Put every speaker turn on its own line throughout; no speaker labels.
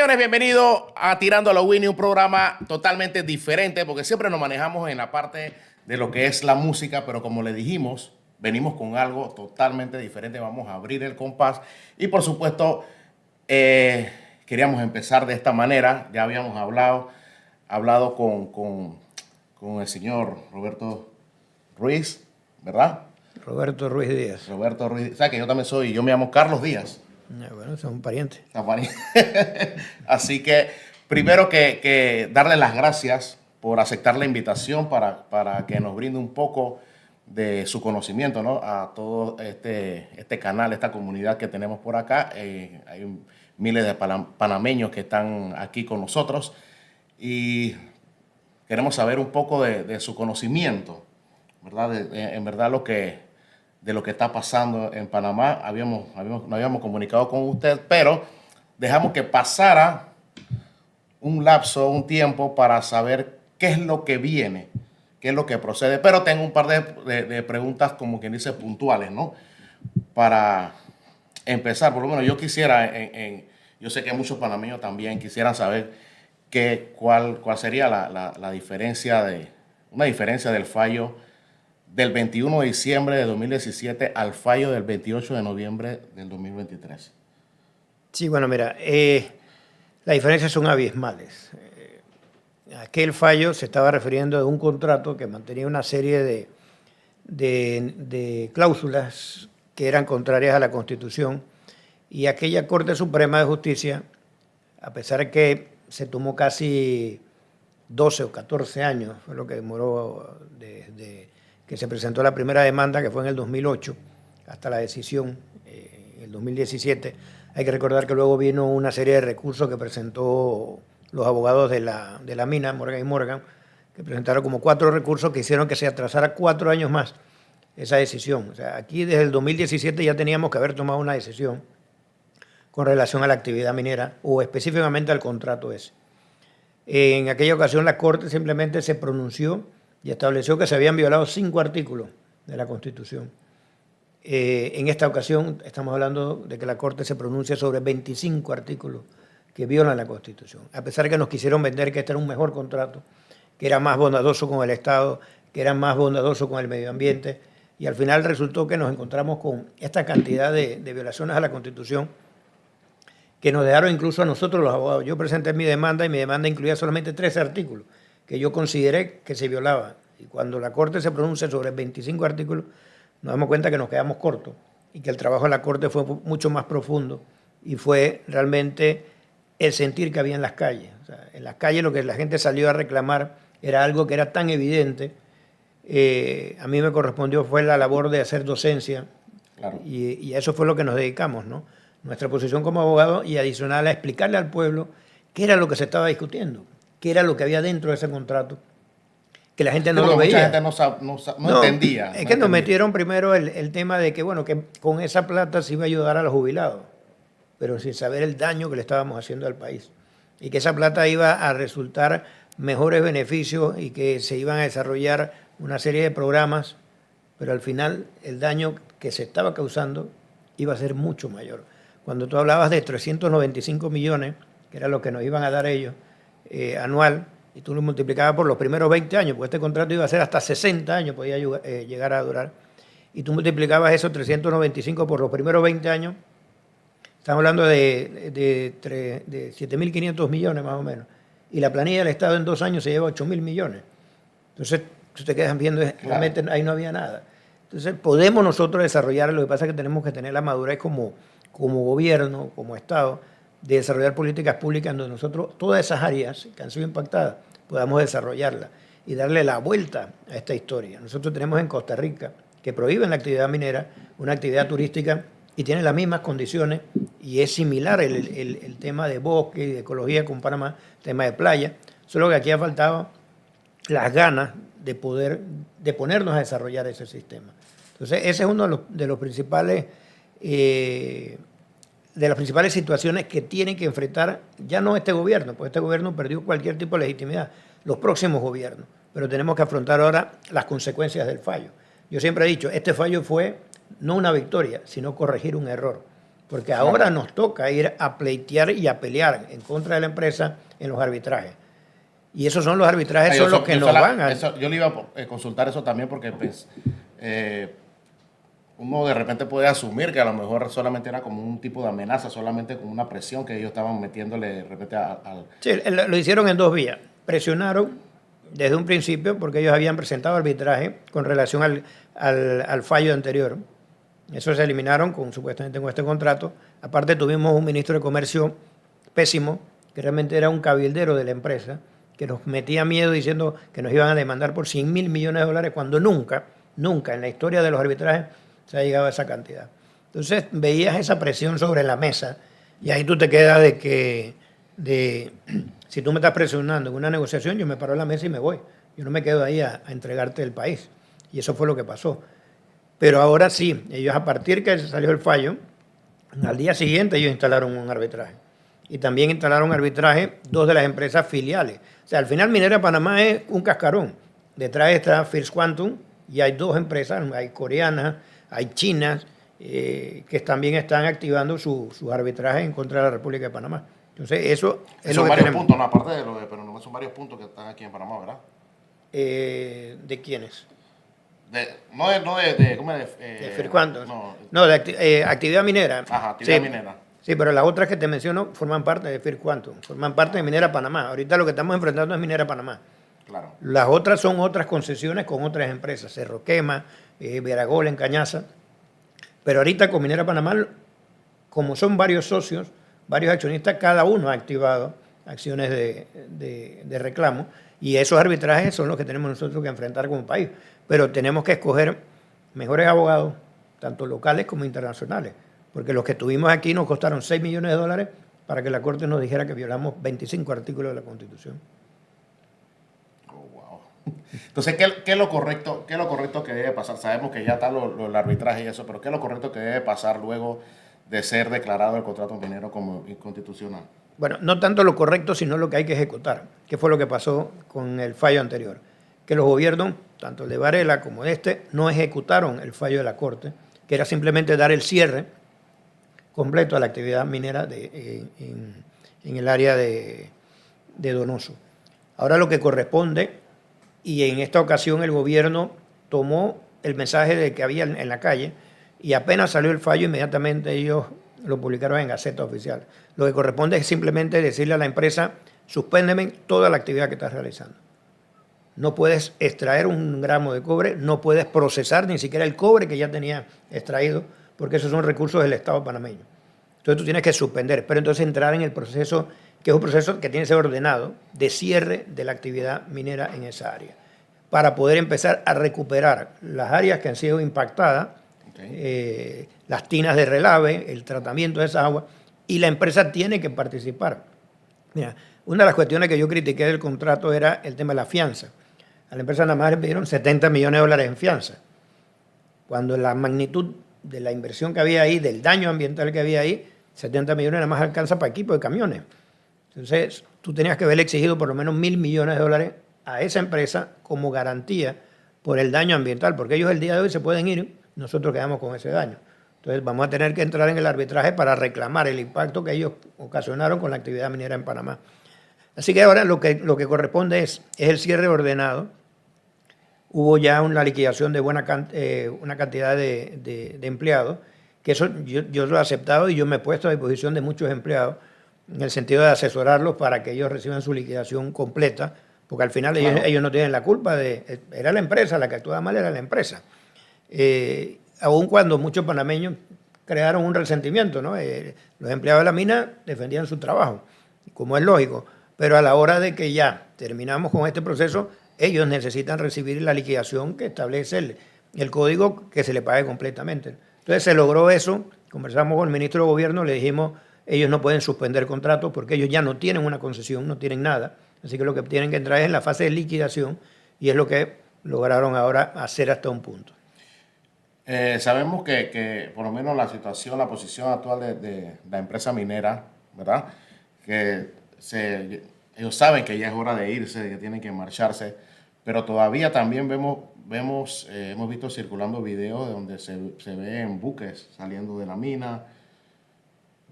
señores, bienvenidos a Tirando a la Winnie, un programa totalmente diferente porque siempre nos manejamos en la parte de lo que es la música, pero como le dijimos, venimos con algo totalmente diferente. Vamos a abrir el compás y por supuesto queríamos empezar de esta manera. Ya habíamos hablado con el señor Roberto Ruiz, ¿verdad?
Roberto Ruiz Díaz.
Roberto Ruiz, o sea que yo me llamo Carlos Díaz.
Bueno, son parientes.
Así que primero que darle las gracias por aceptar la invitación para que nos brinde un poco de su conocimiento, ¿no? A todo este canal, esta comunidad que tenemos por acá. Hay miles de panameños que están aquí con nosotros y queremos saber un poco de su conocimiento, ¿verdad? En verdad de lo que está pasando en Panamá. Nos habíamos comunicado con usted, pero dejamos que pasara un lapso, un tiempo para saber qué es lo que viene, qué es lo que procede. Pero tengo un par de preguntas, como quien dice, puntuales, ¿no? Para empezar, por lo menos yo quisiera, yo sé que muchos panameños también quisieran saber cuál sería la diferencia una diferencia del fallo del 21 de diciembre de 2017 al fallo del 28 de noviembre del 2023.
Sí, bueno, mira, las diferencias son abismales. Aquel fallo se estaba refiriendo a un contrato que mantenía una serie de cláusulas que eran contrarias a la Constitución, y aquella Corte Suprema de Justicia, a pesar de que se tomó casi 12 o 14 años, fue lo que demoró desde que se presentó la primera demanda, que fue en el 2008, hasta la decisión en el 2017. Hay que recordar que luego vino una serie de recursos que presentó los abogados de la mina, Morgan & Morgan, que presentaron como 4 recursos que hicieron que se atrasara 4 años más esa decisión. O sea, aquí desde el 2017 ya teníamos que haber tomado una decisión con relación a la actividad minera o específicamente al contrato ese. En aquella ocasión la Corte simplemente se pronunció y estableció que se habían violado 5 artículos de la Constitución. En esta ocasión estamos hablando de que la Corte se pronuncia sobre 25 artículos que violan la Constitución. A pesar de que nos quisieron vender que este era un mejor contrato, que era más bondadoso con el Estado, que era más bondadoso con el medio ambiente, y al final resultó que nos encontramos con esta cantidad de violaciones a la Constitución que nos dejaron incluso a nosotros los abogados. Yo presenté mi demanda y mi demanda incluía solamente 13 artículos que yo consideré que se violaban. Y cuando la Corte se pronuncia sobre 25 artículos, nos damos cuenta que nos quedamos cortos y que el trabajo de la Corte fue mucho más profundo y fue realmente el sentir que había en las calles. O sea, en las calles lo que la gente salió a reclamar era algo que era tan evidente. A mí me correspondió fue la labor de hacer docencia. Claro. Y a eso fue lo que nos dedicamos, ¿no? Nuestra posición como abogado y adicional a explicarle al pueblo qué era lo que se estaba discutiendo, qué era lo que había dentro de ese contrato, que la gente no lo veía.
Mucha gente no entendía.
Es que nos metieron primero el tema de que, bueno, que con esa plata se iba a ayudar a los jubilados, pero sin saber el daño que le estábamos haciendo al país. Y que esa plata iba a resultar mejores beneficios y que se iban a desarrollar una serie de programas, pero al final el daño que se estaba causando iba a ser mucho mayor. Cuando tú hablabas de 395 millones, que era lo que nos iban a dar ellos anual, y tú lo multiplicabas por los primeros 20 años, porque este contrato iba a ser hasta 60 años, podía llegar a durar, y tú multiplicabas esos 395 por los primeros 20 años, estamos hablando de 7.500 millones más o menos, y la planilla del Estado en 2 años se lleva 8.000 millones. Entonces, tú te quedas viendo, realmente claro, ahí no había nada. Entonces, podemos nosotros desarrollar, lo que pasa es que tenemos que tener la madurez como gobierno, como Estado, de desarrollar políticas públicas en donde nosotros, todas esas áreas que han sido impactadas, podamos desarrollarlas y darle la vuelta a esta historia. Nosotros tenemos en Costa Rica, que prohíben la actividad minera, una actividad turística, y tiene las mismas condiciones, y es similar el tema de bosque y de ecología con Panamá, tema de playa, solo que aquí ha faltado las ganas de ponernos a desarrollar ese sistema. Entonces, ese es uno de los principales de las principales situaciones que tienen que enfrentar ya no este gobierno, porque este gobierno perdió cualquier tipo de legitimidad, los próximos gobiernos, pero tenemos que afrontar ahora las consecuencias del fallo. Yo siempre he dicho, este fallo fue no una victoria, sino corregir un error, porque ahora nos toca ir a pleitear y a pelear en contra de la empresa en los arbitrajes. Y esos son los arbitrajes, son los que nos van a...
Yo le iba a consultar eso también porque pues, uno de repente puede asumir que a lo mejor solamente era como un tipo de amenaza, solamente como una presión que ellos estaban metiéndole de repente al...
Sí, lo hicieron en dos vías. Presionaron desde un principio porque ellos habían presentado arbitraje con relación al fallo anterior. Eso se eliminaron supuestamente con este contrato. Aparte tuvimos un ministro de Comercio pésimo, que realmente era un cabildero de la empresa, que nos metía miedo diciendo que nos iban a demandar por 100.000 millones de dólares cuando nunca en la historia de los arbitrajes se ha llegado a esa cantidad. Entonces veías esa presión sobre la mesa y ahí tú te quedas si tú me estás presionando en una negociación, yo me paro en la mesa y me voy. Yo no me quedo ahí a entregarte el país. Y eso fue lo que pasó. Pero ahora sí, ellos a partir que salió el fallo, al día siguiente ellos instalaron un arbitraje. Y también instalaron arbitraje dos de las empresas filiales. O sea, al final Minera Panamá es un cascarón. Detrás está First Quantum y hay dos empresas, hay coreanas, hay chinas, que también están activando sus arbitrajes en contra de la República de Panamá. Entonces, eso es lo que
varios
tenemos.
puntos, no, aparte de pero no son varios puntos que están aquí en Panamá, ¿verdad?
¿De quiénes?
¿Cómo es?
¿De First Quantum?
No,
No, de actividad minera.
ajá, actividad
Sí.
minera.
Sí, pero las otras que te menciono forman parte de First Quantum, forman parte de Minera Panamá. Ahorita lo que estamos enfrentando es Minera Panamá.
Claro.
Las otras son otras concesiones con otras empresas, Cerro Quema, Veragol en Cañaza. Pero ahorita con Minera Panamá, como son varios socios, varios accionistas, cada uno ha activado acciones de reclamo y esos arbitrajes son los que tenemos nosotros que enfrentar como país. Pero tenemos que escoger mejores abogados, tanto locales como internacionales, porque los que tuvimos aquí nos costaron 6 millones de dólares para que la Corte nos dijera que violamos 25 artículos de la Constitución.
Oh, wow. Entonces, ¿qué es lo correcto que debe pasar? Sabemos que ya está el arbitraje y eso, pero ¿qué es lo correcto que debe pasar luego de ser declarado el contrato minero como inconstitucional?
Bueno, no tanto lo correcto, sino lo que hay que ejecutar, que fue lo que pasó con el fallo anterior. Que los gobiernos, tanto el de Varela como este, no ejecutaron el fallo de la Corte, que era simplemente dar el cierre completo a la actividad minera en el área de Donoso. Ahora lo que corresponde, y en esta ocasión el gobierno tomó el mensaje de que había en la calle, y apenas salió el fallo, inmediatamente ellos lo publicaron en Gaceta Oficial. Lo que corresponde es simplemente decirle a la empresa, suspéndeme toda la actividad que estás realizando. No puedes extraer un gramo de cobre, no puedes procesar ni siquiera el cobre que ya tenía extraído, porque esos son recursos del Estado panameño. Entonces tú tienes que suspender, pero entonces entrar en el proceso, que es un proceso que tiene que ser ordenado, de cierre de la actividad minera en esa área, para poder empezar a recuperar las áreas que han sido impactadas, las tinas de relave, el tratamiento de esa agua, y la empresa tiene que participar. Mira, una de las cuestiones que yo critiqué del contrato era el tema de la fianza. A la empresa nada más le pidieron 70 millones de dólares en fianza, cuando la magnitud de la inversión que había ahí, del daño ambiental que había ahí, 70 millones nada más alcanza para equipo de camiones. Entonces, tú tenías que haberle exigido por lo menos 1.000 millones de dólares a esa empresa como garantía por el daño ambiental, porque ellos el día de hoy se pueden ir, nosotros quedamos con ese daño. Entonces, vamos a tener que entrar en el arbitraje para reclamar el impacto que ellos ocasionaron con la actividad minera en Panamá. Así que ahora lo que corresponde es el cierre ordenado. Hubo ya una liquidación de una cantidad de empleados, que eso yo lo he aceptado y yo me he puesto a disposición de muchos empleados en el sentido de asesorarlos para que ellos reciban su liquidación completa, porque al final claro, ellos no tienen la culpa era la empresa, la que actuaba mal era la empresa. Aun cuando muchos panameños crearon un resentimiento, ¿no? Los empleados de la mina defendían su trabajo, como es lógico, pero a la hora de que ya terminamos con este proceso, ellos necesitan recibir la liquidación que establece el código que se le pague completamente. Entonces se logró eso, conversamos con el ministro de Gobierno, le dijimos, ellos no pueden suspender contratos porque ellos ya no tienen una concesión, no tienen nada, así que lo que tienen que entrar es en la fase de liquidación y es lo que lograron ahora hacer hasta un punto.
Sabemos que por lo menos la situación, la posición actual de la empresa minera, ¿verdad? Que ellos saben que ya es hora de irse, que tienen que marcharse, pero todavía también hemos visto circulando videos de donde se ven buques saliendo de la mina,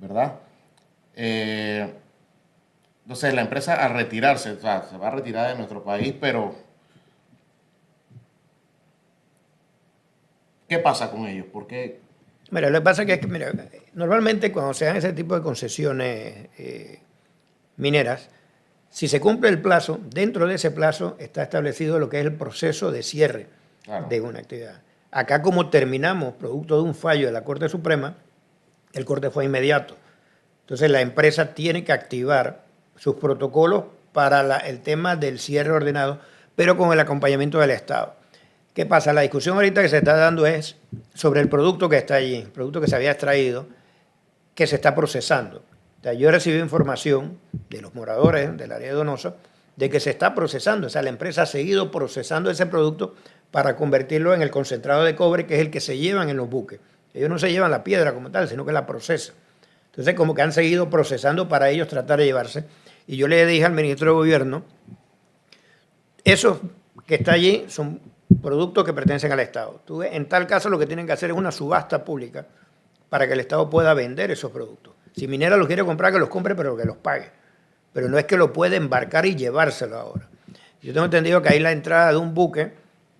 ¿verdad? Entonces la empresa al retirarse, o sea, se va a retirar de nuestro país, pero ¿qué pasa con ellos? ¿Por qué?
Mira, lo que pasa es que, mira, normalmente cuando se dan ese tipo de concesiones mineras, si se cumple el plazo, dentro de ese plazo está establecido lo que es el proceso de cierre
Claro.
de una actividad. Acá, como terminamos producto de un fallo de la Corte Suprema, el corte fue inmediato. Entonces la empresa tiene que activar sus protocolos para el tema del cierre ordenado, pero con el acompañamiento del Estado. ¿Qué pasa? La discusión ahorita que se está dando es sobre el producto que está allí, el producto que se había extraído, que se está procesando. O sea, yo he recibido información de los moradores del área de Donoso de que se está procesando. O sea, la empresa ha seguido procesando ese producto para convertirlo en el concentrado de cobre, que es el que se llevan en los buques. Ellos no se llevan la piedra como tal, sino que la procesan. Entonces, como que han seguido procesando para ellos tratar de llevarse. Y yo le dije al ministro de Gobierno, esos que está allí son productos que pertenecen al Estado. En tal caso, lo que tienen que hacer es una subasta pública para que el Estado pueda vender esos productos. Si Minera los quiere comprar, que los compre, pero que los pague. Pero no es que lo puede embarcar y llevárselo ahora. Yo tengo entendido que hay la entrada de un buque,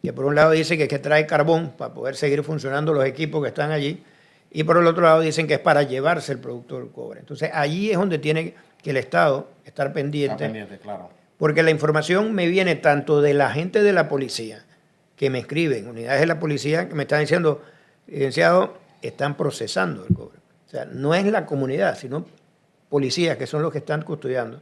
que por un lado dice que trae carbón para poder seguir funcionando los equipos que están allí, y por el otro lado dicen que es para llevarse el producto del cobre. Entonces, allí es donde tiene que el Estado estar pendiente.
Está pendiente, claro.
Porque la información me viene tanto de la gente de la policía, que me escriben, unidades de la policía, que me están diciendo, licenciado, están procesando el cobre. O sea, no es la comunidad, sino policías que son los que están custodiando,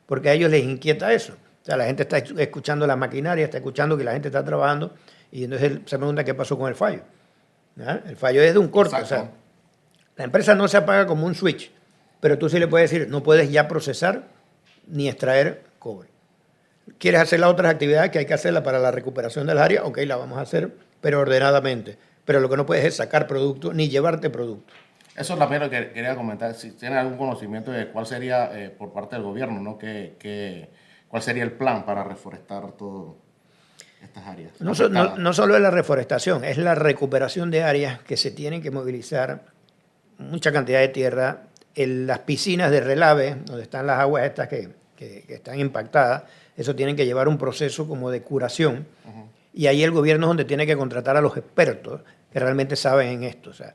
porque a ellos les inquieta eso. O sea, la gente está escuchando la maquinaria, está escuchando que la gente está trabajando, y entonces él se pregunta qué pasó con el fallo. ¿Ah? El fallo es de un corte. O sea, la empresa no se apaga como un switch, pero tú sí le puedes decir, no puedes ya procesar ni extraer cobre. ¿Quieres hacer las otras actividades que hay que hacerla para la recuperación del área? Ok, la vamos a hacer, pero ordenadamente. Pero lo que no puedes es sacar producto ni llevarte producto.
Eso es lo primero que quería comentar. Si tienen algún conocimiento de cuál sería por parte del gobierno, ¿no? ¿Cuál sería el plan para reforestar todas estas áreas?
No solo es la reforestación, es la recuperación de áreas que se tienen que movilizar mucha cantidad de tierra. En las piscinas de relave, donde están las aguas estas que están impactadas, eso tienen que llevar un proceso como de curación. Uh-huh. Y ahí el gobierno es donde tiene que contratar a los expertos que realmente saben en esto. O sea,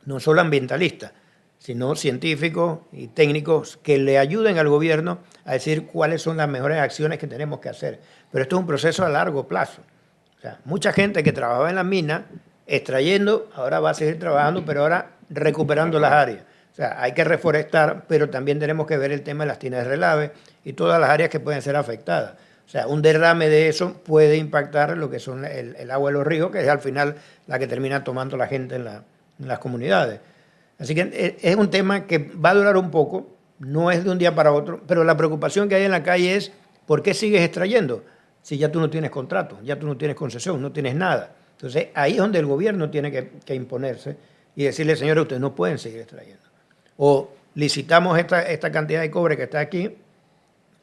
no solo ambientalistas, sino científicos y técnicos que le ayuden al gobierno a decir cuáles son las mejores acciones que tenemos que hacer. Pero esto es un proceso a largo plazo. O sea, mucha gente que trabajaba en las minas, extrayendo, ahora va a seguir trabajando, pero ahora recuperando las áreas. O sea, hay que reforestar, pero también tenemos que ver el tema de las tinas de relave y todas las áreas que pueden ser afectadas. O sea, un derrame de eso puede impactar lo que son el agua de los ríos, que es al final la que termina tomando la gente en las comunidades. Así que es un tema que va a durar un poco, no es de un día para otro, pero la preocupación que hay en la calle es ¿por qué sigues extrayendo? Si ya tú no tienes contrato, ya tú no tienes concesión, no tienes nada. Entonces, ahí es donde el gobierno tiene que imponerse y decirle, señores, ustedes no pueden seguir extrayendo. O licitamos esta cantidad de cobre que está aquí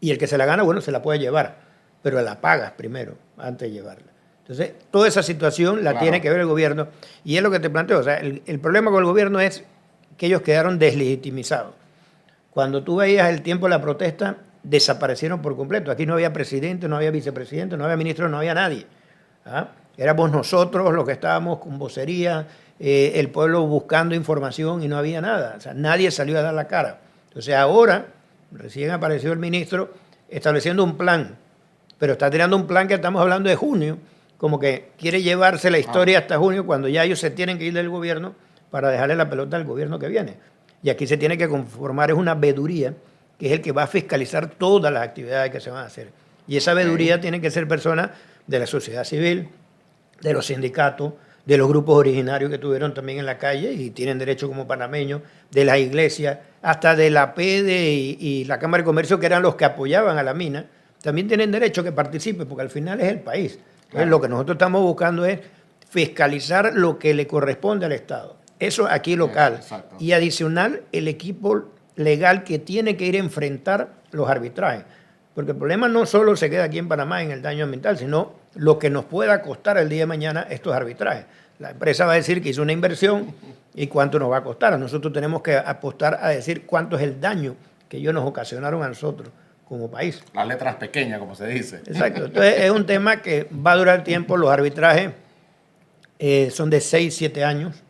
y el que se la gana, bueno, se la puede llevar, pero la pagas primero antes de llevarla. Entonces, toda esa situación la tiene que ver el gobierno y es lo que te planteo. O sea, el problema con el gobierno es que ellos quedaron deslegitimizados. Cuando tú veías el tiempo de la protesta, desaparecieron por completo. Aquí no había presidente, no había vicepresidente, no había ministro, no había nadie. ¿Ah? Éramos nosotros los que estábamos con vocería, el pueblo buscando información y no había nada. O sea, nadie salió a dar la cara. Entonces ahora, recién apareció el ministro estableciendo un plan, pero está tirando un plan que estamos hablando de junio, como que quiere llevarse la historia hasta junio, cuando ya ellos se tienen que ir del gobierno para dejarle la pelota al gobierno que viene. Y aquí se tiene que conformar, es una veeduría, que es el que va a fiscalizar todas las actividades que se van a hacer. Y esa veeduría tiene que ser personas de la sociedad civil, de los sindicatos, de los grupos originarios que tuvieron también en la calle y tienen derecho como panameños, de las iglesias, hasta de la PEDE y la Cámara de Comercio, que eran los que apoyaban a la mina, también tienen derecho a que participe, porque al final es el país. Entonces, lo que nosotros estamos buscando es fiscalizar lo que le corresponde al Estado. Eso aquí local. Y adicional, el equipo legal que tiene que ir a enfrentar los arbitrajes. Porque el problema no solo se queda aquí en Panamá en el daño ambiental, sino lo que nos pueda costar el día de mañana estos arbitrajes. La empresa va a decir que hizo una inversión y cuánto nos va a costar. Nosotros tenemos que apostar a decir cuánto es el daño que ellos nos ocasionaron a nosotros como país.
Las letras pequeñas, como se dice.
Exacto. Entonces es un tema que va a durar tiempo. Los arbitrajes son de 6, 7 años.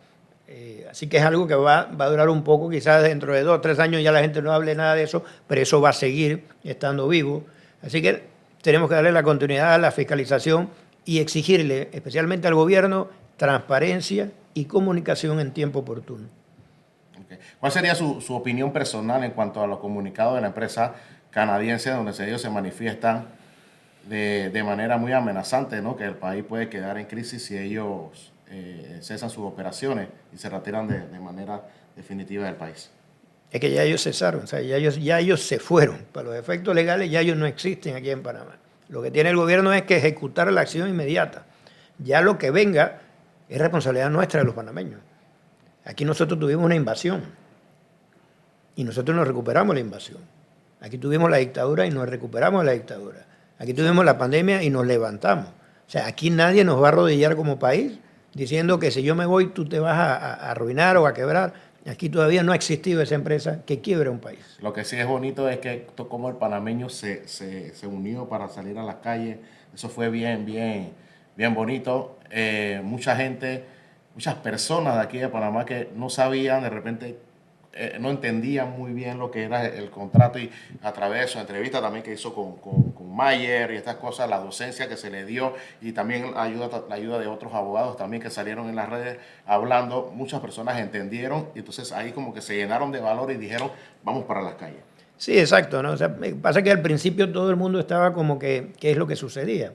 Así que es algo que va a durar un poco. Quizás dentro de 2, 3 años ya la gente no hable nada de eso, pero eso va a seguir estando vivo. Así que tenemos que darle la continuidad a la fiscalización y exigirle, especialmente al gobierno, transparencia y comunicación en tiempo oportuno.
Okay. ¿Cuál sería su opinión personal en cuanto a los comunicados de la empresa canadiense donde ellos se manifiestan de manera muy amenazante, ¿no? Que el país puede quedar en crisis si ellos cesan sus operaciones y se retiran de manera definitiva del país?
Es que ya ellos cesaron, o sea, ya ellos se fueron. Para los efectos legales ya ellos no existen aquí en Panamá. Lo que tiene el gobierno es que ejecutar la acción inmediata. Ya lo que venga es responsabilidad nuestra de los panameños. Aquí nosotros tuvimos una invasión y nosotros nos recuperamos la invasión. Aquí tuvimos la dictadura y nos recuperamos de la dictadura. Aquí tuvimos la pandemia y nos levantamos. O sea, aquí nadie nos va a arrodillar como país diciendo que si yo me voy tú te vas a arruinar o a quebrar. Aquí todavía no ha existido esa empresa que quiebra un país.
Lo que sí es bonito es que como el panameño se unió para salir a las calles. Eso fue bien bonito. Mucha gente, muchas personas de aquí de Panamá que no sabían, de repente no entendían muy bien lo que era el contrato, y a través de su entrevista también que hizo con Mayer y estas cosas, la docencia que se le dio y también la ayuda de otros abogados también que salieron en las redes hablando, muchas personas entendieron y entonces ahí como que se llenaron de valor y dijeron vamos para las calles.
Sí, exacto, ¿no? O sea, pasa que al principio todo el mundo estaba como que ¿qué es lo que sucedía?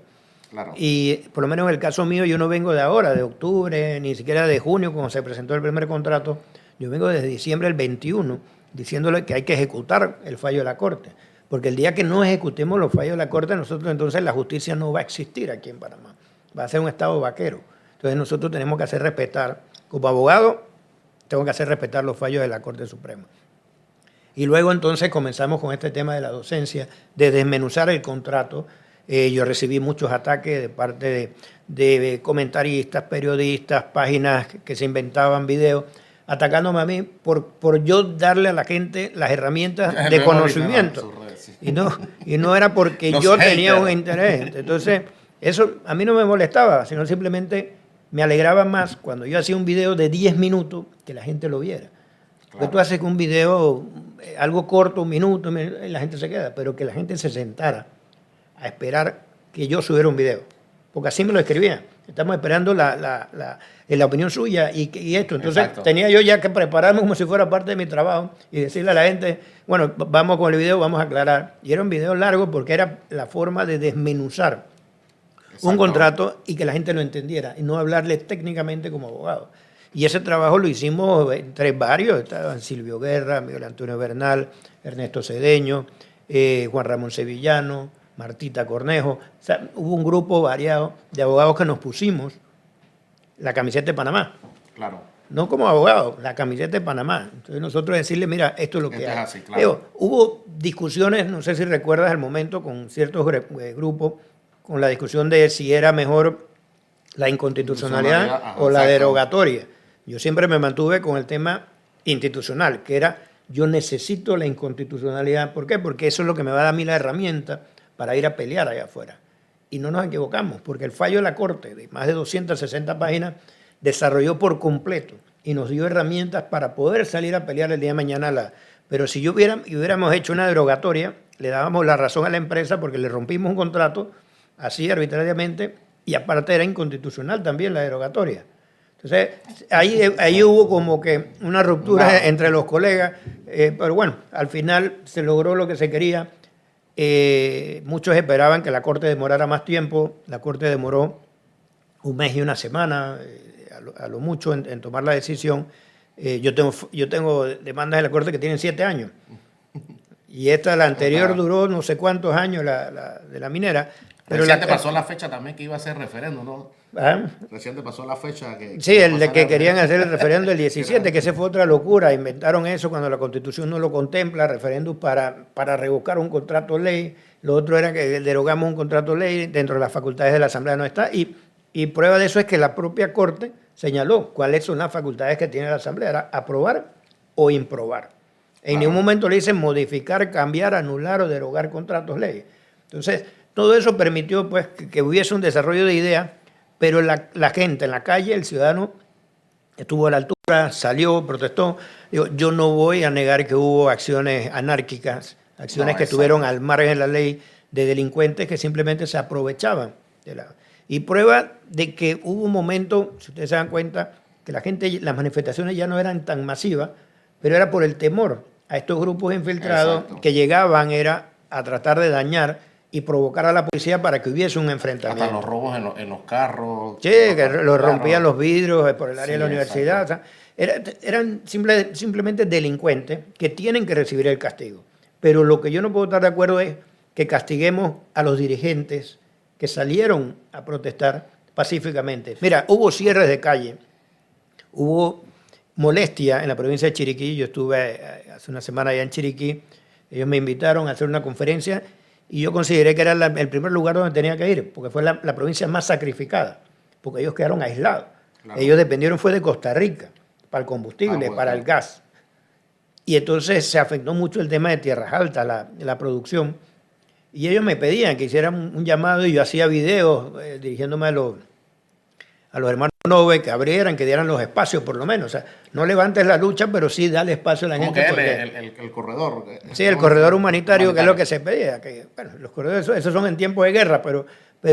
Claro.
Y por lo menos en el caso mío yo no vengo de ahora, de octubre, ni siquiera de junio cuando se presentó el primer contrato. Yo vengo desde diciembre del 21 diciéndole que hay que ejecutar el fallo de la Corte. Porque el día que no ejecutemos los fallos de la Corte, nosotros entonces la justicia no va a existir aquí en Panamá. Va a ser un estado vaquero. Entonces nosotros tenemos que hacer respetar, como abogado, tengo que hacer respetar los fallos de la Corte Suprema. Y luego entonces comenzamos con este tema de la docencia, de desmenuzar el contrato. Yo recibí muchos ataques de parte de comentaristas, periodistas, páginas que se inventaban videos, atacándome a mí por yo darle a la gente las herramientas de conocimiento. Y no era porque yo tenía un interés. Entonces, eso a mí no me molestaba, sino simplemente me alegraba más cuando yo hacía un video de 10 minutos que la gente lo viera. Porque tú haces un video, algo corto, un minuto, y la gente se queda, pero que la gente se sentara a esperar que yo subiera un video. Porque así me lo escribían. Estamos esperando la opinión suya y esto. Entonces tenía yo ya que prepararme como si fuera parte de mi trabajo y decirle a la gente, bueno, vamos con el video, vamos a aclarar. Y era un video largo porque era la forma de desmenuzar un contrato y que la gente lo entendiera y no hablarle técnicamente como abogado. Y ese trabajo lo hicimos entre varios. Estaban Silvio Guerra, Miguel Antonio Bernal, Ernesto Cedeño, Juan Ramón Sevillano, Martita Cornejo. O sea, hubo un grupo variado de abogados que nos pusimos la camiseta de Panamá.
Claro.
No como abogados, la camiseta de Panamá. Entonces nosotros decirle, mira, esto es lo que hay.
Es así, claro.
Hubo discusiones, no sé si recuerdas el momento, con ciertos grupos, con la discusión de si era mejor la inconstitucionalidad o la derogatoria. Yo siempre me mantuve con el tema institucional, que era yo necesito la inconstitucionalidad. ¿Por qué? Porque eso es lo que me va a dar a mí la herramienta para ir a pelear allá afuera. Y no nos equivocamos, porque el fallo de la Corte, de más de 260 páginas, desarrolló por completo y nos dio herramientas para poder salir a pelear el día de mañana. Pero si hubiéramos hecho una derogatoria, le dábamos la razón a la empresa porque le rompimos un contrato así arbitrariamente y aparte era inconstitucional también la derogatoria. Entonces, ahí hubo como que una ruptura entre los colegas, pero bueno, al final se logró lo que se quería. Muchos esperaban que la Corte demorara más tiempo, la Corte demoró un mes y una semana, a lo mucho, en tomar la decisión. Yo tengo demandas de la Corte que tienen 7 años, y la anterior duró no sé cuántos años, de la minera.
Pero reciente pasó la fecha también que iba a ser referéndum, ¿no?
¿Ah?
Reciente pasó la fecha que...
Sí, el de que querían hacer el referéndum el 17, que esa fue otra locura. Inventaron eso cuando la Constitución no lo contempla, referéndum para revocar un contrato ley. Lo otro era que derogamos un contrato ley, dentro de las facultades de la Asamblea no está. Y prueba de eso es que la propia Corte señaló cuáles son las facultades que tiene la Asamblea, era aprobar o improbar. En ningún momento le dicen modificar, cambiar, anular o derogar contratos, leyes. Entonces, todo eso permitió pues, que hubiese un desarrollo de ideas, pero la gente en la calle, el ciudadano, estuvo a la altura, salió, protestó. Digo, yo no voy a negar que hubo acciones anárquicas, acciones que estuvieron al margen de la ley, de delincuentes que simplemente se aprovechaban de la... Y prueba de que hubo un momento, si ustedes se dan cuenta, que la gente, las manifestaciones ya no eran tan masivas, pero era por el temor a estos grupos infiltrados que llegaban era a tratar de dañar y provocar a la policía para que hubiese un enfrentamiento.
Hasta los robos en los carros.
Sí, que los rompían los vidrios por el área de la universidad. O sea, eran simplemente delincuentes que tienen que recibir el castigo. Pero lo que yo no puedo estar de acuerdo es que castiguemos a los dirigentes que salieron a protestar pacíficamente. Mira, hubo cierres de calle, hubo molestia en la provincia de Chiriquí. Yo estuve hace una semana allá en Chiriquí, ellos me invitaron a hacer una conferencia y yo consideré que era el primer lugar donde tenía que ir, porque fue la provincia más sacrificada, porque ellos quedaron aislados. Claro. Ellos dependieron fue de Costa Rica, para el combustible, para el gas. Y entonces se afectó mucho el tema de tierras altas, la producción. Y ellos me pedían que hiciera un llamado y yo hacía videos dirigiéndome a los hermanos Nove, que abrieran, que dieran los espacios por lo menos. O sea, no levantes la lucha, pero sí dale espacio a la gente.
¿Cómo que el corredor?
Sí, el corredor humanitario, que es lo que se pedía. Que, bueno, los corredores, esos son en tiempos de guerra, pero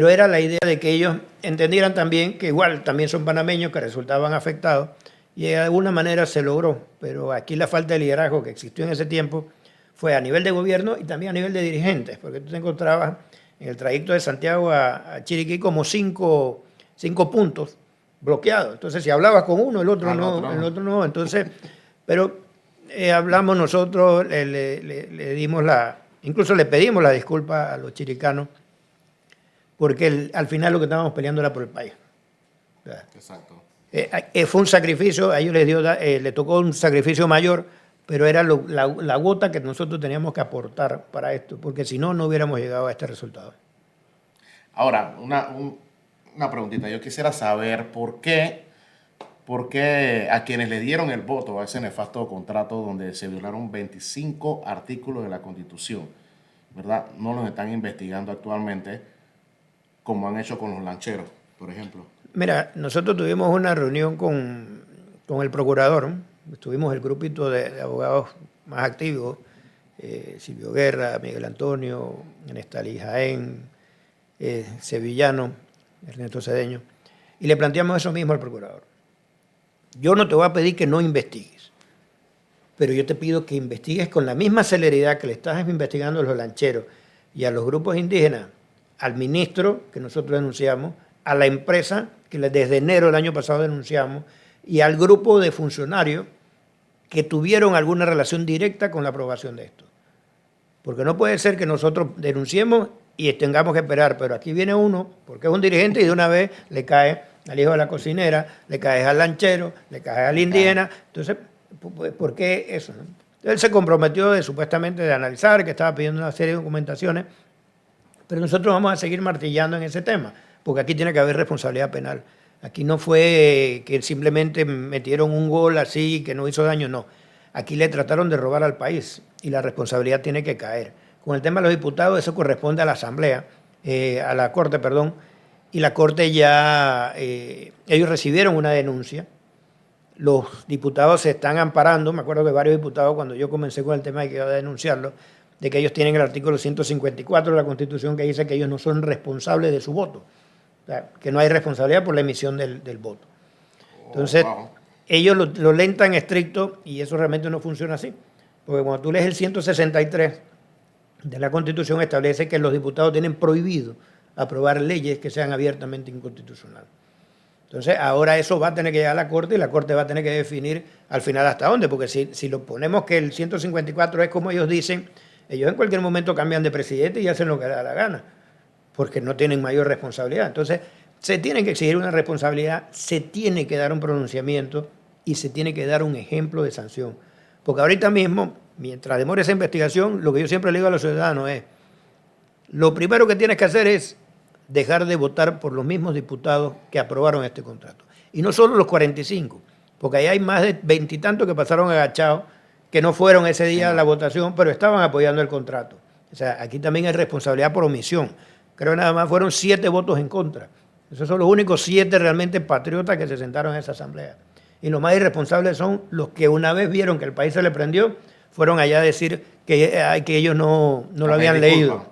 era la idea de que ellos entendieran también que igual también son panameños que resultaban afectados y de alguna manera se logró. Pero aquí la falta de liderazgo que existió en ese tiempo fue a nivel de gobierno y también a nivel de dirigentes, porque tú te encontrabas en el trayecto de Santiago a Chiriquí como cinco puntos bloqueados. Entonces, si hablabas con uno, el otro no. Entonces, pero hablamos nosotros, le dimos incluso le pedimos la disculpa a los chiricanos, porque al final lo que estábamos peleando era por el país. O sea,
exacto.
Fue un sacrificio, a ellos les tocó un sacrificio mayor, pero era la gota que nosotros teníamos que aportar para esto, porque si no, no hubiéramos llegado a este resultado.
Ahora, una preguntita. Yo quisiera saber por qué a quienes le dieron el voto a ese nefasto contrato donde se violaron 25 artículos de la Constitución, ¿verdad? No los están investigando actualmente como han hecho con los lancheros, por ejemplo.
Mira, nosotros tuvimos una reunión con el procurador, estuvimos el grupito de abogados más activos, Silvio Guerra, Miguel Antonio, Nestalí Jaén, Sevillano, Ernesto Cedeño, y le planteamos eso mismo al procurador. Yo no te voy a pedir que no investigues, pero yo te pido que investigues con la misma celeridad que le estás investigando a los lancheros y a los grupos indígenas, al ministro que nosotros denunciamos, a la empresa que desde enero del año pasado denunciamos y al grupo de funcionarios que tuvieron alguna relación directa con la aprobación de esto. Porque no puede ser que nosotros denunciemos y tengamos que esperar, pero aquí viene uno, porque es un dirigente y de una vez le cae al hijo de la cocinera, le cae al lanchero, le cae al indígena. Entonces, ¿por qué eso? ¿No? Él se comprometió supuestamente de analizar, que estaba pidiendo una serie de documentaciones, pero nosotros vamos a seguir martillando en ese tema, porque aquí tiene que haber responsabilidad penal. Aquí no fue que simplemente metieron un gol así que no hizo daño, no. Aquí le trataron de robar al país y la responsabilidad tiene que caer. Con el tema de los diputados, eso corresponde a la Asamblea, a la Corte, perdón, y la Corte ya, ellos recibieron una denuncia. Los diputados se están amparando, me acuerdo que varios diputados, cuando yo comencé con el tema de que iba a denunciarlo, de que ellos tienen el artículo 154 de la Constitución que dice que ellos no son responsables de su voto. O sea, que no hay responsabilidad por la emisión del voto. Entonces, ellos lo leen tan estricto y eso realmente no funciona así. Porque cuando tú lees el 163 de la Constitución establece que los diputados tienen prohibido aprobar leyes que sean abiertamente inconstitucionales. Entonces, ahora eso va a tener que llegar a la Corte y la Corte va a tener que definir al final hasta dónde, porque si lo ponemos que el 154 es como ellos dicen, ellos en cualquier momento cambian de presidente y hacen lo que les da la gana, porque no tienen mayor responsabilidad. Entonces, se tiene que exigir una responsabilidad, se tiene que dar un pronunciamiento y se tiene que dar un ejemplo de sanción. Porque ahorita mismo, mientras demore esa investigación, lo que yo siempre le digo a los ciudadanos es, lo primero que tienes que hacer es dejar de votar por los mismos diputados que aprobaron este contrato. Y no solo los 45, porque ahí hay más de 20 y tantos que pasaron agachados, que no fueron ese día a la votación, pero estaban apoyando el contrato. O sea, aquí también hay responsabilidad por omisión. Creo que nada más fueron 7 votos en contra. Esos son los únicos 7 realmente patriotas que se sentaron en esa asamblea. Y los más irresponsables son los que una vez vieron que el país se le prendió, fueron allá a decir que ellos no lo habían leído,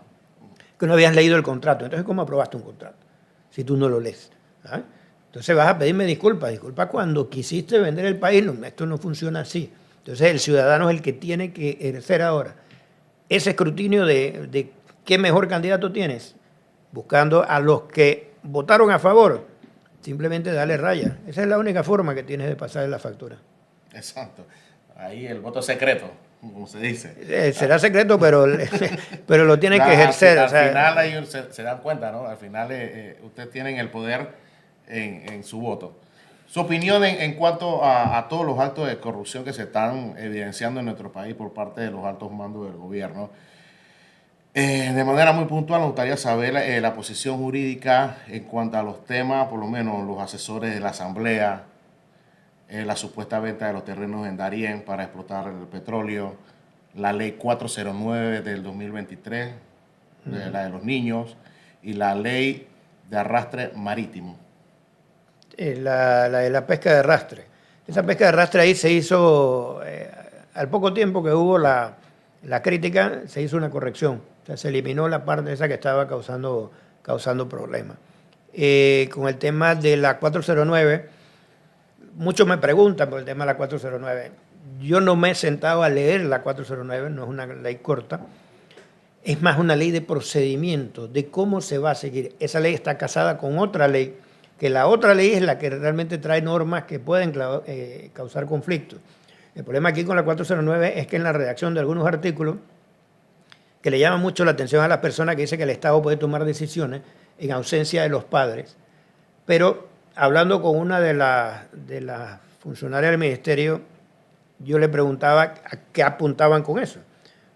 que no habían leído el contrato. Entonces, ¿cómo aprobaste un contrato si tú no lo lees? ¿Ah? Entonces vas a pedirme disculpas. Disculpa cuando quisiste vender el país. No, esto no funciona así. Entonces el ciudadano es el que tiene que ejercer ahora ese escrutinio de qué mejor candidato tienes, buscando a los que votaron a favor, simplemente darle raya. Esa es la única forma que tienes de pasar la factura.
Exacto. Ahí el voto secreto, como se dice.
Será secreto, pero lo tienen que ejercer.
Al final ellos se dan cuenta, ¿no? Al final ustedes tienen el poder en su voto. Su opinión en cuanto a todos los actos de corrupción que se están evidenciando en nuestro país por parte de los altos mandos del gobierno. De manera muy puntual, me gustaría saber la posición jurídica en cuanto a los temas, por lo menos los asesores de la Asamblea, la supuesta venta de los terrenos en Darién para explotar el petróleo, la ley 409 del 2023, la de los niños, y la ley de arrastre marítimo.
La de la pesca de arrastre. Esa pesca de arrastre ahí se hizo, al poco tiempo que hubo la crítica, se hizo una corrección. O sea, se eliminó la parte esa que estaba causando problemas. Con el tema de la 409, muchos me preguntan por el tema de la 409. Yo no me he sentado a leer la 409, no es una ley corta. Es más una ley de procedimiento, de cómo se va a seguir. Esa ley está casada con otra ley, que la otra ley es la que realmente trae normas que pueden causar conflictos. El problema aquí con la 409 es que en la redacción de algunos artículos, que le llama mucho la atención a las personas que dicen que el Estado puede tomar decisiones en ausencia de los padres, pero hablando con una de las funcionarias del ministerio, yo le preguntaba a qué apuntaban con eso.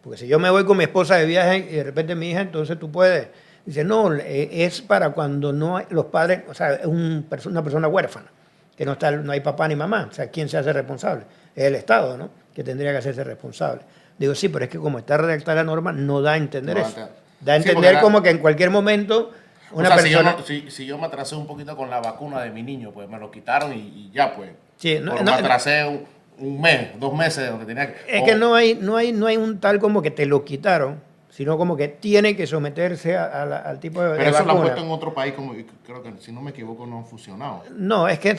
Porque si yo me voy con mi esposa de viaje y de repente mi hija, entonces tú puedes. Dice, no, es para cuando no hay, los padres, o sea, es una persona huérfana, que no hay papá ni mamá. O sea, ¿quién se hace responsable? Es el Estado, ¿no? Que tendría que hacerse responsable. Digo, sí, pero es que como está redactada la norma, no da a entender eso. Da a entender como que en cualquier momento una persona...
Si yo me atrasé un poquito con la vacuna de mi niño, pues me lo quitaron y ya, pues.
Sí,
me atrasé un mes, 2 meses donde tenía que...
Es que no hay un tal como que te lo quitaron, sino como que tiene que someterse al tipo de
Pero eso
vacuna.
lo han puesto en otro país, como creo que, si no me equivoco, no ha funcionado.
No, es que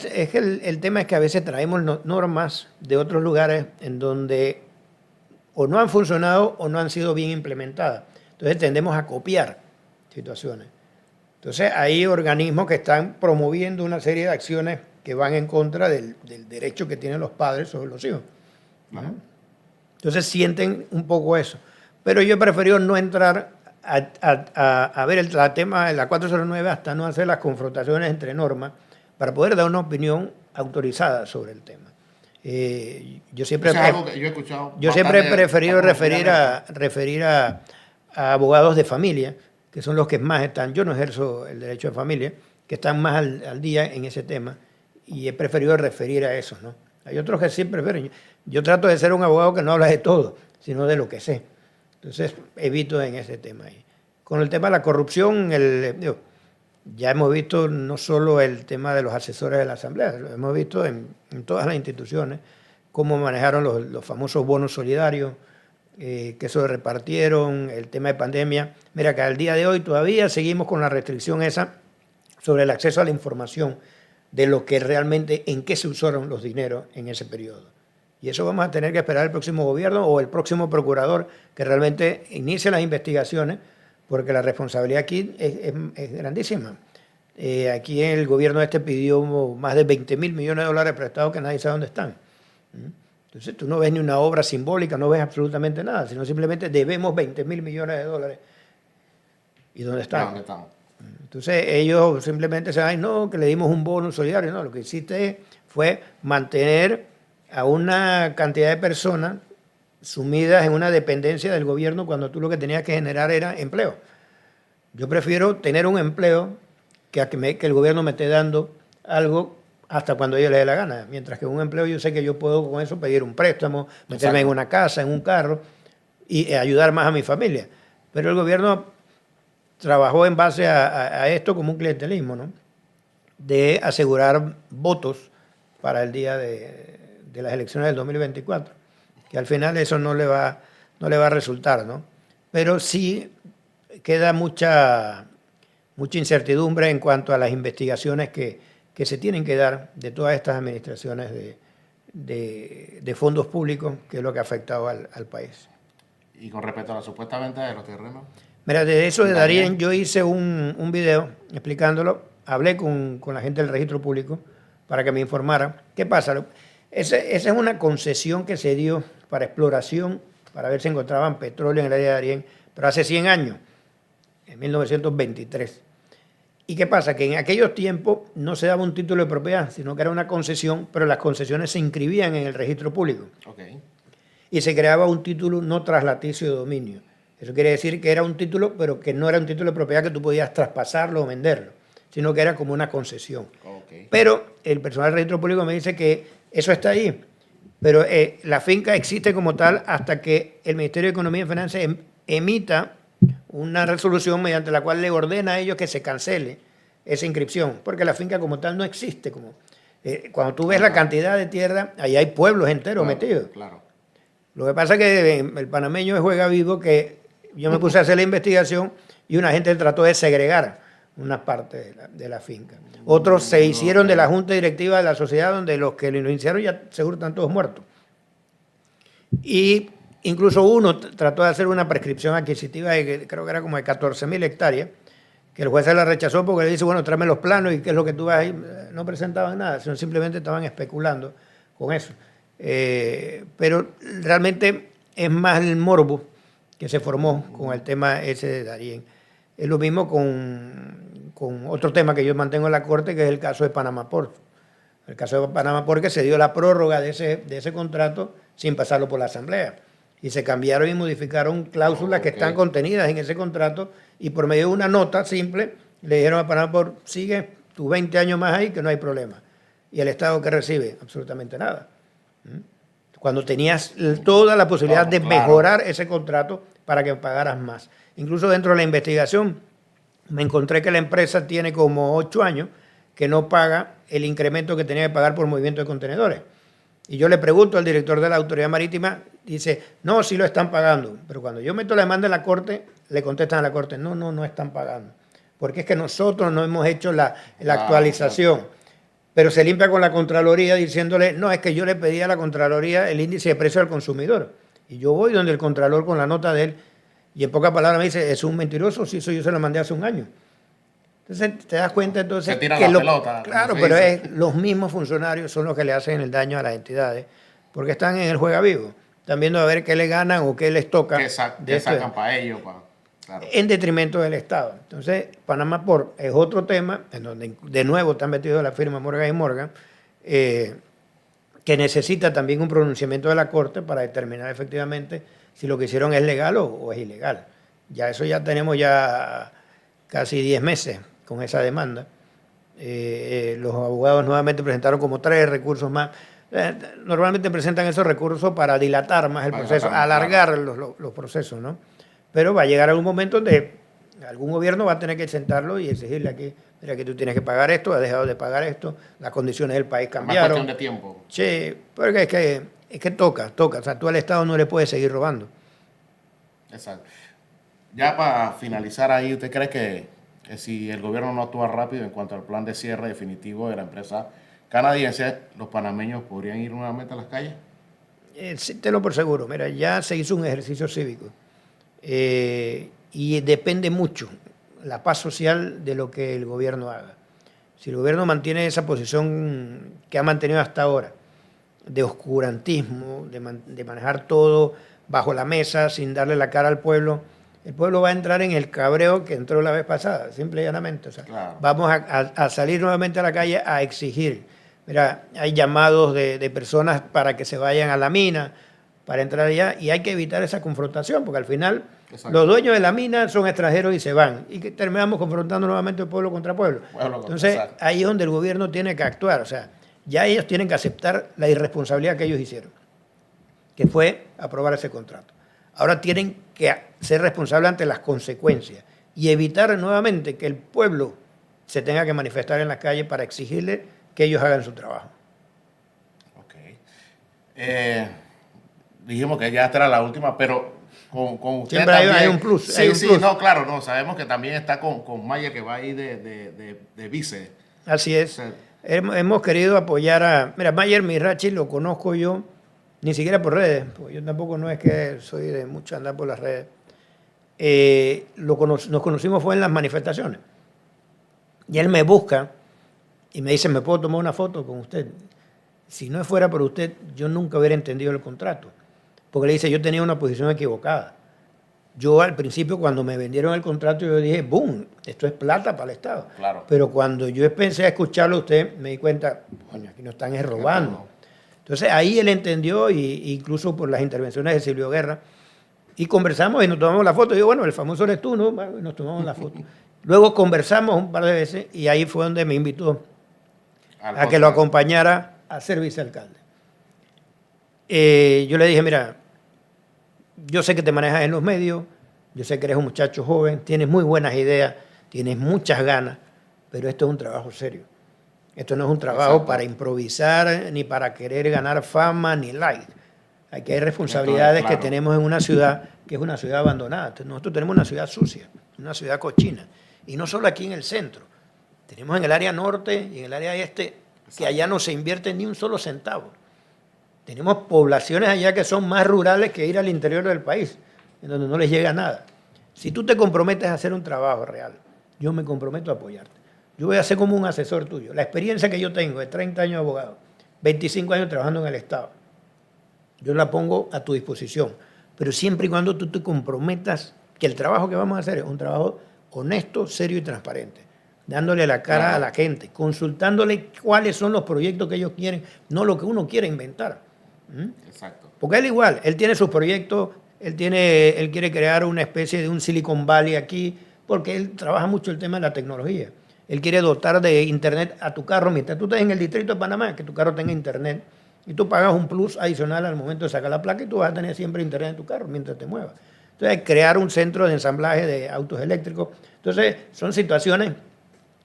el tema es que a veces traemos normas de otros lugares en donde o no han funcionado o no han sido bien implementadas. Entonces tendemos a copiar situaciones. Entonces hay organismos que están promoviendo una serie de acciones que van en contra del derecho que tienen los padres sobre los hijos.
Ajá.
Entonces sienten un poco eso. Pero yo he preferido no entrar a ver el tema de la 409 hasta no hacer las confrontaciones entre normas para poder dar una opinión autorizada sobre el tema. Yo siempre he preferido referir a abogados de familia, que son los que más están. Yo no ejerzo el derecho de familia, que están más al día en ese tema, y he preferido referir a esos, ¿no? Hay otros que sí prefieren. Yo trato de ser un abogado que no habla de todo, sino de lo que sé. Entonces, evito en ese tema ahí. Con el tema de la corrupción, ya hemos visto no solo el tema de los asesores de la Asamblea, lo hemos visto en todas las instituciones, cómo manejaron los famosos bonos solidarios, que se repartieron, el tema de pandemia. Mira que al día de hoy todavía seguimos con la restricción esa sobre el acceso a la información de lo que realmente, en qué se usaron los dineros en ese periodo. Y eso vamos a tener que esperar el próximo gobierno o el próximo procurador que realmente inicie las investigaciones, porque la responsabilidad aquí es grandísima. Aquí el gobierno pidió más de 20.000 millones de dólares prestados que nadie sabe dónde están. Entonces tú no ves ni una obra simbólica, no ves absolutamente nada, sino simplemente debemos 20.000 millones de dólares. ¿Y dónde están?
¿Dónde están?
Entonces ellos simplemente se van, no, que le dimos un bono solidario. No, lo que hiciste fue mantener a una cantidad de personas sumidas en una dependencia del gobierno cuando tú lo que tenías que generar era empleo. Yo prefiero tener un empleo que el gobierno me esté dando algo hasta cuando a ellos les dé la gana. Mientras que un empleo yo sé que yo puedo con eso pedir un préstamo, meterme en una casa, en un carro y ayudar más a mi familia. Pero el gobierno trabajó en base a esto como un clientelismo, ¿no? De asegurar votos para el día de las elecciones del 2024, que al final eso no le va a resultar, ¿no? Pero sí queda mucha incertidumbre en cuanto a las investigaciones que se tienen que dar de todas estas administraciones de fondos públicos, que es lo que ha afectado al país.
Y con respecto a la supuesta venta de los terrenos.
Mira, de eso de Darién yo hice un video explicándolo, hablé con la gente del registro público para que me informara. ¿Qué pasa? Esa es una concesión que se dio para exploración, para ver si encontraban petróleo en el área de Darién, pero hace 100 años, en 1923. ¿Y qué pasa? Que en aquellos tiempos no se daba un título de propiedad, sino que era una concesión, pero las concesiones se inscribían en el registro público.
Okay.
Y se creaba un título no traslaticio de dominio. Eso quiere decir que era un título, pero que no era un título de propiedad que tú podías traspasarlo o venderlo, sino que era como una concesión.
Okay.
Pero el personal del registro público me dice que eso está ahí, pero la finca existe como tal hasta que el Ministerio de Economía y Finanzas emita una resolución mediante la cual le ordena a ellos que se cancele esa inscripción, porque la finca como tal no existe. Cuando tú ves la cantidad de tierra, ahí hay pueblos enteros metidos.
Claro.
Lo que pasa es que el panameño juega vivo, que yo me puse a hacer la investigación y una gente trató de segregar una parte de la finca. Otros se hicieron de la junta directiva de la sociedad, donde los que lo iniciaron ya seguro están todos muertos. Y incluso uno trató de hacer una prescripción adquisitiva de, creo que era como de 14.000 hectáreas, que el juez se la rechazó porque le dice, bueno, tráeme los planos y qué es lo que tú vas ahí. No presentaban nada, sino simplemente estaban especulando con eso. Pero realmente es más el morbo que se formó con el tema ese de Darién. Es lo mismo con otro tema que yo mantengo en la Corte, que es el caso de Panama Port. El caso de Panama Port, que se dio la prórroga de ese contrato sin pasarlo por la Asamblea. Y se cambiaron y modificaron cláusulas que están contenidas en ese contrato, y por medio de una nota simple le dijeron a Panama Port, sigue tus 20 años más ahí, que no hay problema. ¿Y el Estado qué recibe? Absolutamente nada. Cuando tenías toda la posibilidad de mejorar ese contrato para que pagaras más. Incluso dentro de la investigación me encontré que la empresa tiene como 8 años que no paga el incremento que tenía que pagar por movimiento de contenedores. Y yo le pregunto al director de la Autoridad Marítima, dice, no, sí lo están pagando. Pero cuando yo meto la demanda en la Corte, le contestan a la Corte, no están pagando. Porque es que nosotros no hemos hecho la actualización. Pero se limpia con la Contraloría diciéndole, no, es que yo le pedí a la Contraloría el índice de precio al consumidor. Y yo voy donde el Contralor con la nota de él, y en pocas palabras me dice, es un mentiroso, sí, eso yo se lo mandé hace un año. Entonces te das cuenta entonces
se tira que la pelota.
Claro, pero los mismos funcionarios son los que le hacen el daño a las entidades, porque están en el juega vivo. Están viendo a ver qué le ganan o qué les toca.
Que sacan para ellos. Claro.
En detrimento del Estado. Entonces, Panama Port es otro tema en donde de nuevo están metidos la firma Morgan & Morgan, que necesita también un pronunciamiento de la Corte para determinar efectivamente si lo que hicieron es legal o es ilegal. Ya tenemos ya casi 10 meses con esa demanda. Los abogados nuevamente presentaron como 3 recursos más. Normalmente presentan esos recursos para dilatar más el proceso, alargar los procesos, ¿no? Pero va a llegar algún momento donde algún gobierno va a tener que sentarlo y exigirle aquí, mira que tú tienes que pagar esto, has dejado de pagar esto, las condiciones del país cambiaron.
Es cuestión de tiempo.
Sí, porque es que toca. O sea, tú al Estado no le puedes seguir robando.
Exacto. Ya para finalizar ahí, ¿usted cree que si el gobierno no actúa rápido en cuanto al plan de cierre definitivo de la empresa canadiense, los panameños podrían ir nuevamente a las calles?
Sí, te lo por seguro. Mira, ya se hizo un ejercicio cívico. Y depende mucho la paz social de lo que el gobierno haga. Si el gobierno mantiene esa posición que ha mantenido hasta ahora, de oscurantismo, de manejar todo bajo la mesa, sin darle la cara al pueblo, el pueblo va a entrar en el cabreo que entró la vez pasada, simple y llanamente. O sea, claro. Vamos a salir nuevamente a la calle a exigir. Mira, hay llamados de personas para que se vayan a la mina, para entrar allá, y hay que evitar esa confrontación, porque al final los dueños de la mina son extranjeros y se van, y que terminamos confrontando nuevamente pueblo contra pueblo. Entonces, ahí es donde el gobierno tiene que actuar. O sea, ya ellos tienen que aceptar la irresponsabilidad que ellos hicieron, que fue aprobar ese contrato. Ahora tienen que ser responsables ante las consecuencias y evitar nuevamente que el pueblo se tenga que manifestar en las calles para exigirle que ellos hagan su trabajo.
Ok. Dijimos que ya esta era la última, pero con usted
Siempre
también.
hay un plus.
Sí,
hay un
sí,
plus.
no, claro, no, sabemos que también está con Maya, que va ahí de vice.
Así es.
Sí.
Hemos querido apoyar a... Mira, Mayer Mirachi lo conozco yo, ni siquiera por redes, porque yo tampoco no es que soy de mucho andar por las redes. Nos conocimos fue en las manifestaciones. Y él me busca y me dice, ¿me puedo tomar una foto con usted? Si no fuera por usted, yo nunca hubiera entendido el contrato. Porque le dice, yo tenía una posición equivocada. Yo al principio cuando me vendieron el contrato yo dije, boom, esto es plata para el Estado.
Claro.
Pero cuando yo empecé a escucharlo a usted, me di cuenta, coño, aquí no están robando. Entonces ahí él entendió, incluso por las intervenciones de Silvio Guerra, y conversamos y nos tomamos la foto. Y yo, bueno, el famoso eres tú, ¿no? Bueno, nos tomamos la foto. Luego conversamos un par de veces y ahí fue donde me invitó a que lo acompañara a ser vicealcalde. Yo le dije, mira, yo sé que te manejas en los medios, yo sé que eres un muchacho joven, tienes muy buenas ideas, tienes muchas ganas, pero esto es un trabajo serio. Esto no es un trabajo
Exacto.
para improvisar, ni para querer ganar fama, ni like. Aquí hay responsabilidades
claro.
que tenemos en una ciudad que es una ciudad abandonada. Entonces, nosotros tenemos una ciudad sucia, una ciudad cochina. Y no solo aquí en el centro. Tenemos en el área norte y en el área este que allá no se invierte ni un solo centavo. Tenemos poblaciones allá que son más rurales que ir al interior del país, en donde no les llega nada. Si tú te comprometes a hacer un trabajo real, yo me comprometo a apoyarte. Yo voy a ser como un asesor tuyo. La experiencia que yo tengo de 30 años de abogado, 25 años trabajando en el Estado, yo la pongo a tu disposición. Pero siempre y cuando tú te comprometas que el trabajo que vamos a hacer es un trabajo honesto, serio y transparente, dándole la cara a la gente, consultándole cuáles son los proyectos que ellos quieren, no lo que uno quiere inventar.
Exacto.
Porque él igual, él tiene sus proyectos, él quiere crear una especie de un Silicon Valley aquí, porque él trabaja mucho el tema de la tecnología. Él quiere dotar de internet a tu carro mientras tú estés en el distrito de Panamá, que tu carro tenga internet, y tú pagas un plus adicional al momento de sacar la placa y tú vas a tener siempre internet en tu carro mientras te muevas. Entonces, crear un centro de ensamblaje de autos eléctricos. Entonces, son situaciones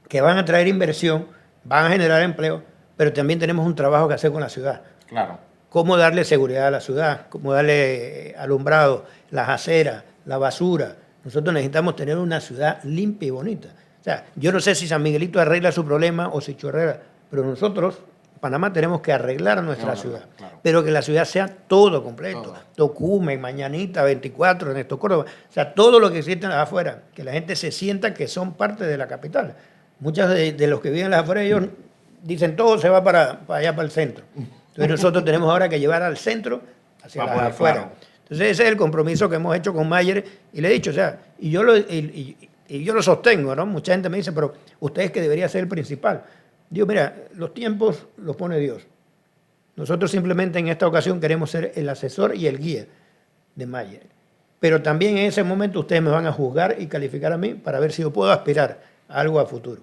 que van a traer inversión, van a generar empleo, pero también tenemos un trabajo que hacer con la ciudad.
Claro.
Cómo darle seguridad a la ciudad, cómo darle alumbrado, las aceras, la basura. Nosotros necesitamos tener una ciudad limpia y bonita. O sea, yo no sé si San Miguelito arregla su problema o si Chorrera, pero nosotros, Panamá, tenemos que arreglar nuestra ciudad.
Claro.
Pero que la ciudad sea todo completo.
Todo.
Tocumen, Mañanita, 24, Ernesto Córdoba. O sea, todo lo que existe afuera. Que la gente se sienta que son parte de la capital. Muchos de los que viven en las afueras, ellos dicen todo se va para allá, para el centro. Entonces nosotros tenemos ahora que llevar al centro hacia las afuera. Claro. Entonces ese es el compromiso que hemos hecho con Mayer y le he dicho, o sea, y yo lo sostengo, ¿no? Mucha gente me dice, pero usted es que debería ser el principal. Digo, mira, los tiempos los pone Dios. Nosotros simplemente en esta ocasión queremos ser el asesor y el guía de Mayer. Pero también en ese momento ustedes me van a juzgar y calificar a mí para ver si yo puedo aspirar a algo a futuro.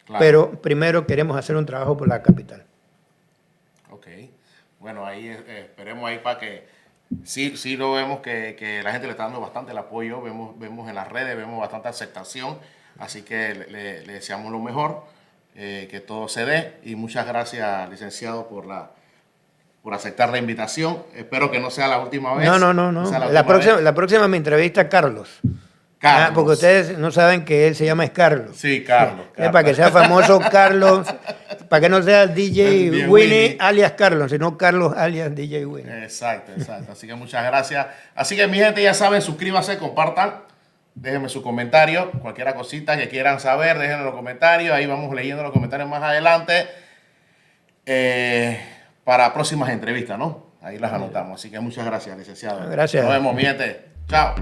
Claro. Pero primero queremos hacer un trabajo por la capital.
Ok. Bueno, ahí esperemos ahí para que sí lo vemos que la gente le está dando bastante el apoyo, vemos en las redes, vemos bastante aceptación, así que le deseamos lo mejor, que todo se dé y muchas gracias, licenciado, por aceptar la invitación. Espero que no sea la última vez.
No. La próxima me entrevista a Carlos. Porque ustedes no saben que él se llama Carlos.
Sí, Carlos.
Para que sea famoso Carlos, para que no sea DJ Winnie alias Carlos, sino Carlos alias DJ Winnie.
Exacto. Así que muchas gracias. Así que mi gente, ya saben, suscríbanse, compartan, déjenme su comentario, cualquier cosita que quieran saber, déjenlo en los comentarios, ahí vamos leyendo los comentarios más adelante para próximas entrevistas, ¿no? Ahí las anotamos. Así que muchas gracias, licenciado.
Gracias.
Nos vemos, mi gente. Chao.